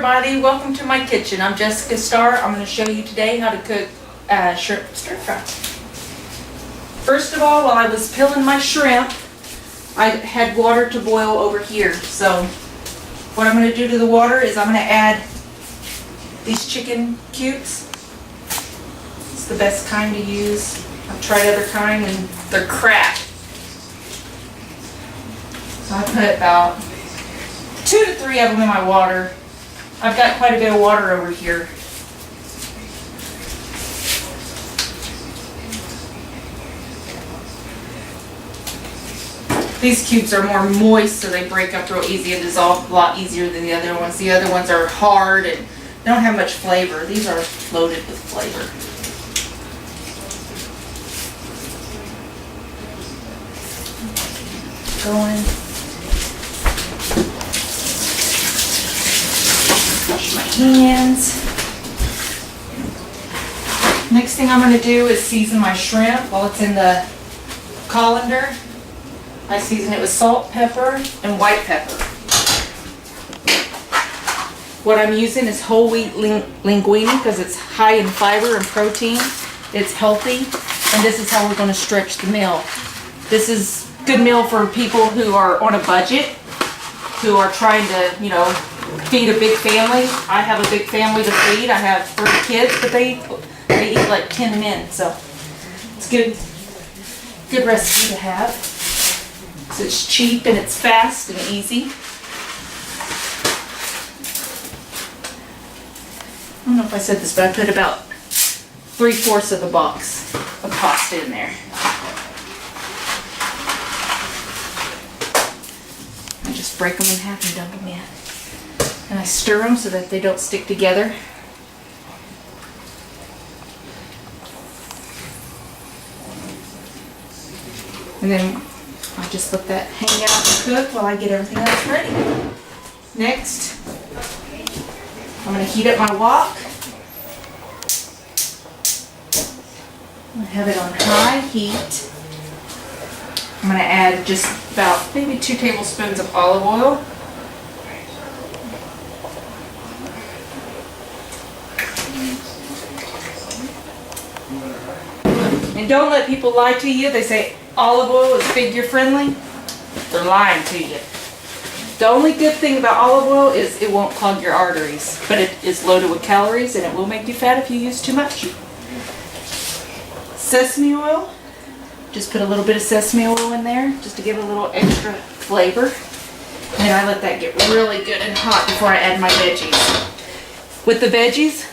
everybody, welcome to my kitchen. I'm Jessica Starr. I'm going to show you today how to cook shrimp stir fry. First of all, while I was peeling my shrimp, I had water to boil over here. So what I'm going to do to the water is I'm going to add these chicken cubes. It's the best kind to use. I've tried other kind and they're crap. So I put about 2 to 3 of them in my water. I've got quite a bit of water over here. These cubes are more moist, so they break up real easy and dissolve a lot easier than the other ones. The other ones are hard and don't have much flavor. These are loaded with flavor. Going. Wash my hands. Next thing I'm going to do is season my shrimp while it's in the colander. I season it with salt, pepper, and white pepper. What I'm using is whole wheat linguine because it's high in fiber and protein. It's healthy, and this is how we're going to stretch the meal. This is a good meal for people who are on a budget, who are trying to, feed a big family. I have a big family to feed. I have 3 kids, but they eat like 10 men, so it's good recipe to have. So it's cheap and it's fast and easy. I don't know if I said this, but I put about 3/4 of the box of pasta in there. I just break them in half and dump them in. And I stir them so that they don't stick together. And then I just let that hang out and cook while I get everything else ready. Next, I'm going to heat up my wok. I'm going to have it on high heat. I'm going to add just about maybe 2 tablespoons of olive oil. And don't let people lie to you. They say olive oil is figure friendly. They're lying to you. The only good thing about olive oil is it won't clog your arteries, but it is loaded with calories and it will make you fat if you use too much. Sesame oil. Just put a little bit of sesame oil in there just to give it a little extra flavor. And I let that get really good and hot before I add my veggies. With the veggies,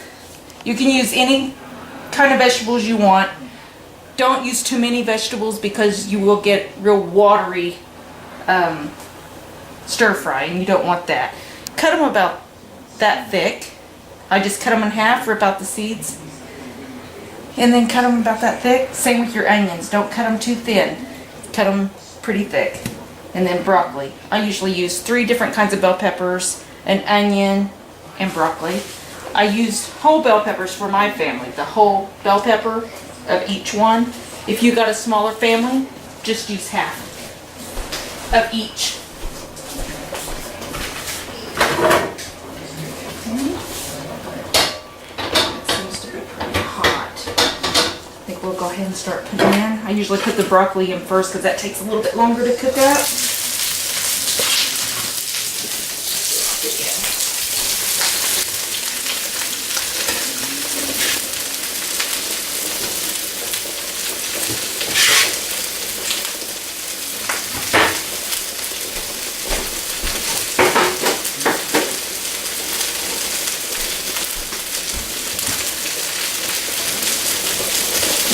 you can use any kind of vegetables you want. Don't use too many vegetables because you will get real watery stir fry and you don't want that. Cut them about that thick. I just cut them in half, rip out the seeds, and then cut them about that thick. Same with your onions. Don't cut them too thin. Cut them pretty thick. And then broccoli. I usually use 3 different kinds of bell peppers, an onion, and broccoli. I used whole bell peppers for my family, the whole bell pepper of each one. If you got a smaller family, just use half of each. It seems to be pretty hot. I think we'll go ahead and start putting in. I usually put the broccoli in first because that takes a little bit longer to cook up.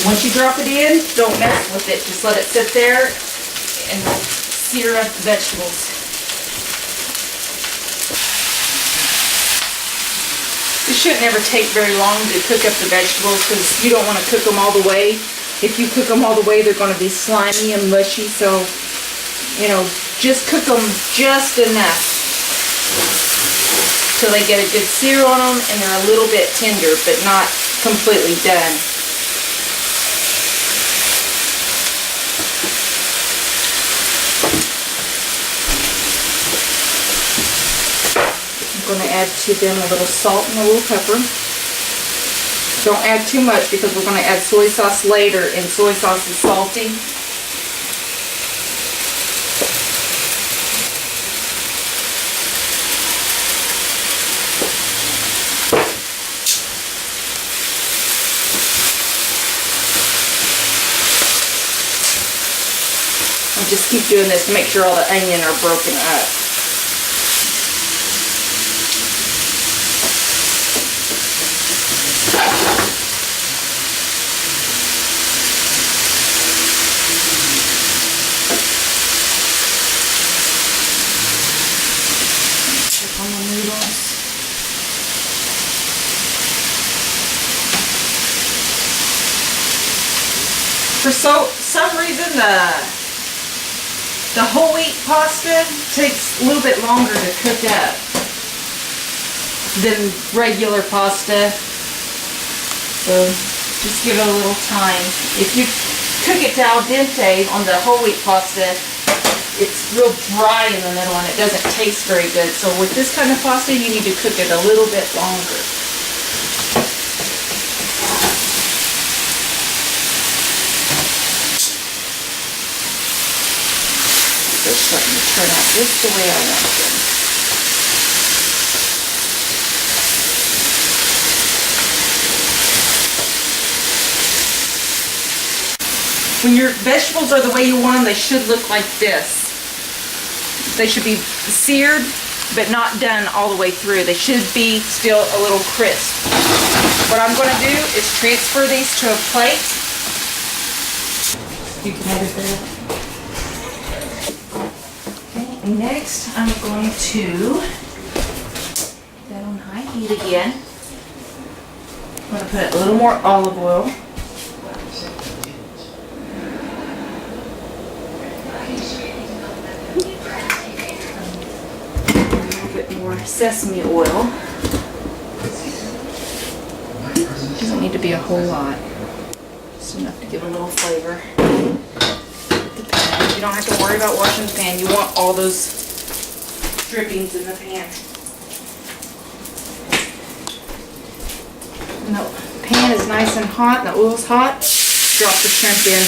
Once you drop it in, don't mess with it. Just let it sit there and sear up the vegetables. It shouldn't ever take very long to cook up the vegetables because you don't want to cook them all the way. If you cook them all the way, they're going to be slimy and mushy. So, just cook them just enough till they get a good sear on them and they're a little bit tender, but not completely done. going to add to them a little salt and a little pepper. Don't add too much because we're going to add soy sauce later, and soy sauce is salty. And just keep doing this to make sure all the onion are broken up. On the noodles. For some reason the whole wheat pasta takes a little bit longer to cook up than regular pasta. So just give it a little time. If you cook it al dente on the whole wheat pasta, it's real dry in the middle and it doesn't taste very good. So with this kind of pasta, you need to cook it a little bit longer. They're starting to turn out just the way I want them. When your vegetables are the way you want them, they should look like this. They should be seared, but not done all the way through. They should be still a little crisp. What I'm going to do is transfer these to a plate. You can edit that. Okay, and next I'm going to put that on high heat again. I'm going to put a little more olive oil. Sesame oil. Doesn't need to be a whole lot. Just enough to give a little flavor. The pan. You don't have to worry about washing the pan. You want all those drippings in the pan. And the pan is nice and hot and the oil's hot. Drop the shrimp in.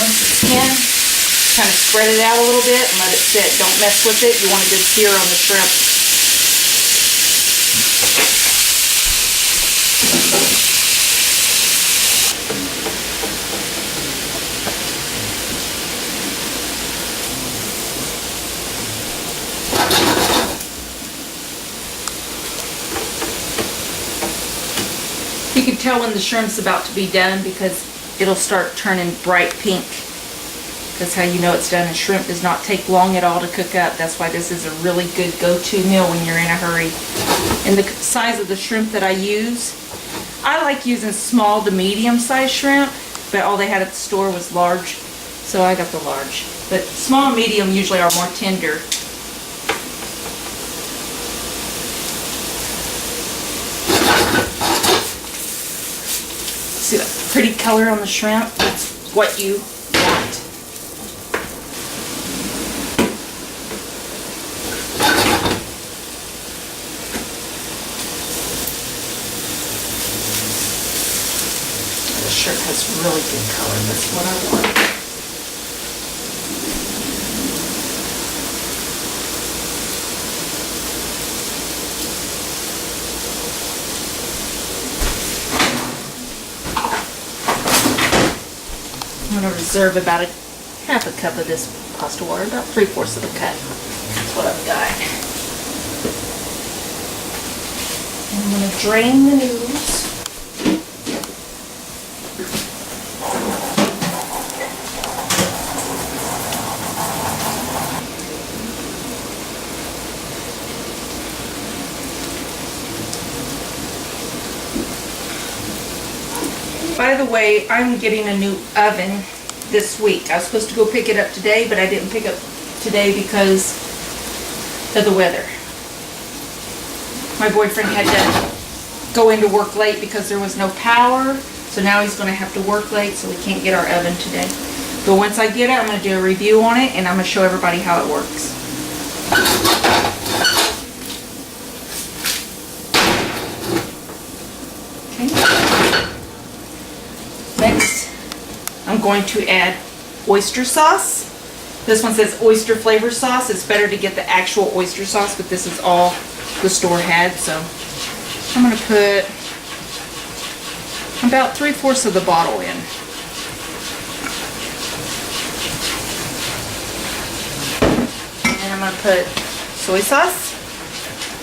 Once it's in, kind of spread it out a little bit and let it sit. Don't mess with it. You want a good sear on the shrimp. You can tell when the shrimp's about to be done because it'll start turning bright pink. That's how you know it's done, and shrimp does not take long at all to cook up. That's why this is a really good go-to meal when you're in a hurry. And the size of the shrimp that I use, I like using small to medium-sized shrimp, but all they had at the store was large, so I got the large. But small and medium usually are more tender. See that pretty color on the shrimp? That's what you want. The shrimp has really good color. That's what I want. I'm going to reserve about half a cup of this pasta water, about 3/4 of a cup. That's what I've got. And I'm going to drain the noodles. By the way, I'm getting a new oven this week. I was supposed to go pick it up today, but I didn't pick up today because of the weather. My boyfriend had to go into work late because there was no power, so now he's going to have to work late, so we can't get our oven today. But once I get it, I'm going to do a review on it, and I'm going to show everybody how it works. Next, I'm going to add oyster sauce. This one says oyster flavor sauce. It's better to get the actual oyster sauce, but this is all the store had, so I'm going to put about 3/4 of the bottle in. And I'm going to put soy sauce,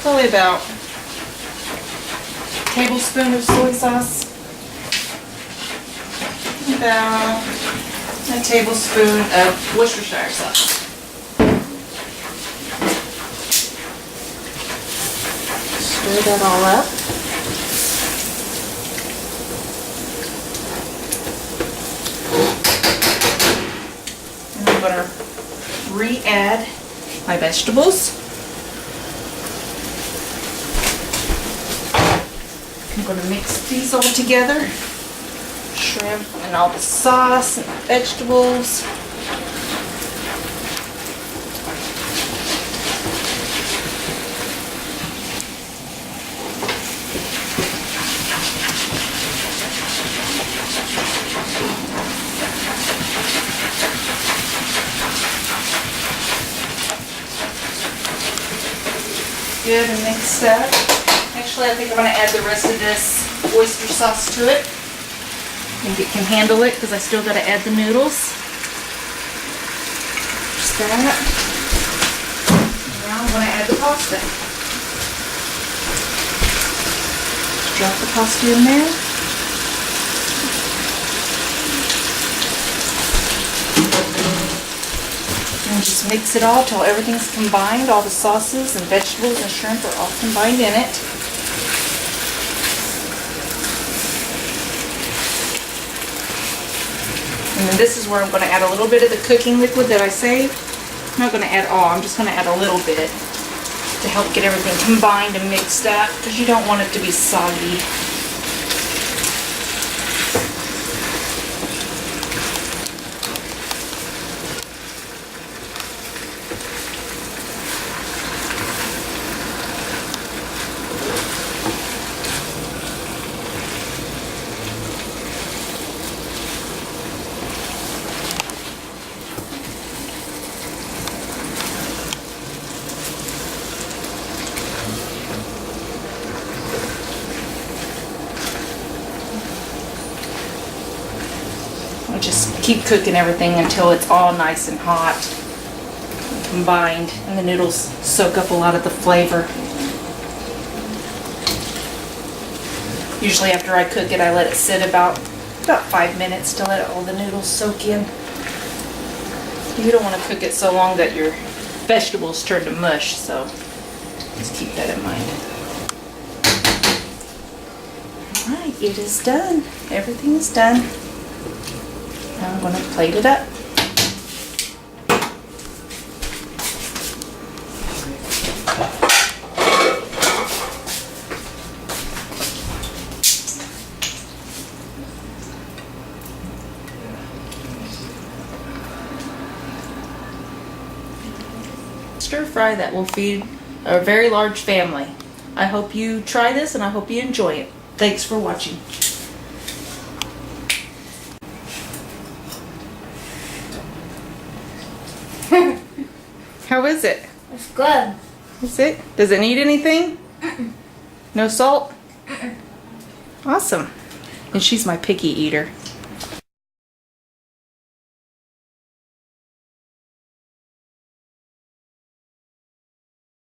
probably about a tablespoon of soy sauce, about a tablespoon of Worcestershire sauce. Stir that all up. And I'm going to re-add my vegetables. I'm going to mix these all together. Shrimp and all the sauce and the vegetables. Good and mixed up. Actually, I think I'm going to add the rest of this oyster sauce to it. I think it can handle it because I still got to add the noodles. Just that. Now I'm going to add the pasta. Just drop the pasta in there. And just mix it all till everything's combined. All the sauces and vegetables and shrimp are all combined in it. And then this is where I'm going to add a little bit of the cooking liquid that I saved. I'm not going to add all, I'm just going to add a little bit to help get everything combined and mixed up because you don't want it to be soggy. Just keep cooking everything until it's all nice and hot and combined, and the noodles soak up a lot of the flavor. Usually after I cook it, I let it sit about 5 minutes to let all the noodles soak in. You don't want to cook it so long that your vegetables turn to mush, so just keep that in mind. Alright, it is done. Everything is done. Now I'm going to plate it up. Stir fry that will feed a very large family. I hope you try this and I hope you enjoy it. Thanks for watching. How is it? It's good. Is it? Does it need anything? No salt? Awesome. And she's my picky eater.